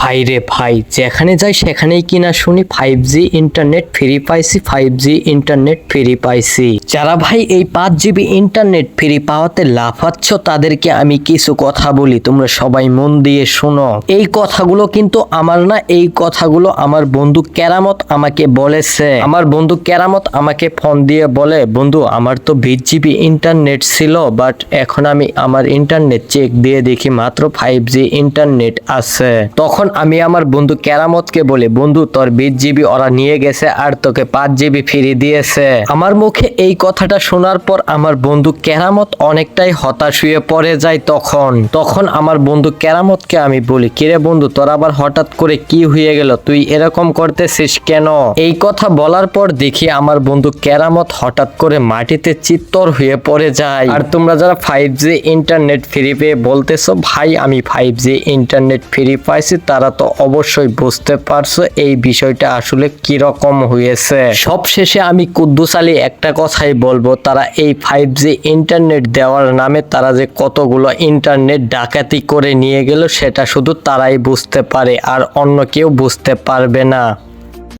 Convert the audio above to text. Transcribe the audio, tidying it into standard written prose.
ভাইরে ভাই, যেখানে যাই সেখানেই কিনা শুনি 5G ইন্টারনেট ফ্রি পাইছি, 5G ইন্টারনেট ফ্রি পাইছি। যারা ভাই এই 5 GB ইন্টারনেট ফ্রি পাওয়াতে লাফাচ্ছ তাদেরকে আমি কিছু কথা বলি, তোমরা সবাই মন দিয়ে শোনো। এই কথাগুলো কিন্তু আমার না, এই কথাগুলো আমার বন্ধু কেরামত আমাকে বলেছে। আমার বন্ধু কেরামত আমাকে ফোন দিয়ে বলে, বন্ধু আমার তো 20 GB ইন্টারনেট ছিল, বাট এখন আমি আমার ইন্টারনেট চেক দিয়ে দেখি মাত্র 5G ইন্টারনেট আছে। তখন আমি আমার বন্ধু কেরামতকে বলি, বন্ধু তোর 20 GB ওরা নিয়ে গেছে আর তোকে 5 GB ফ্রি দিয়েছে। আমার মুখে এই কথাটা শোনার পর আমার বন্ধু কেরামত অনেকটাই হতাশ হয়ে পড়ে যায়। তখন আমার বন্ধু কেরামতকে আমি বলি, কিরে বন্ধু তোর আবার হঠাৎ করে কি হয়ে গেল, তুই এরকম করতেছিস কেন? এই কথা বলার পর দেখি আমার বন্ধু কেরামত হঠাৎ করে মাটিতে চিত্তর হয়ে পড়ে যায়। আর তোমরা যারা 5G ইন্টারনেট ফ্রি পেয়ে বলতেছো ভাই আমি 5G ইন্টারনেট ফ্রি পাইছি, তারা তো অবশ্যই বুঝতে পারছো এই বিষয়টা আসলে কিরকম হয়েছে। সবশেষে আমি কুদ্দুস আলী একটা কথাই বলবো, তারা এই 5G ইন্টারনেট দেওয়ার নামে তারা যে কতগুলো ইন্টারনেট ডাকাতি করে নিয়ে গেল সেটা শুধু তারাই বুঝতে পারে, আর অন্য কেউ বুঝতে পারবে না।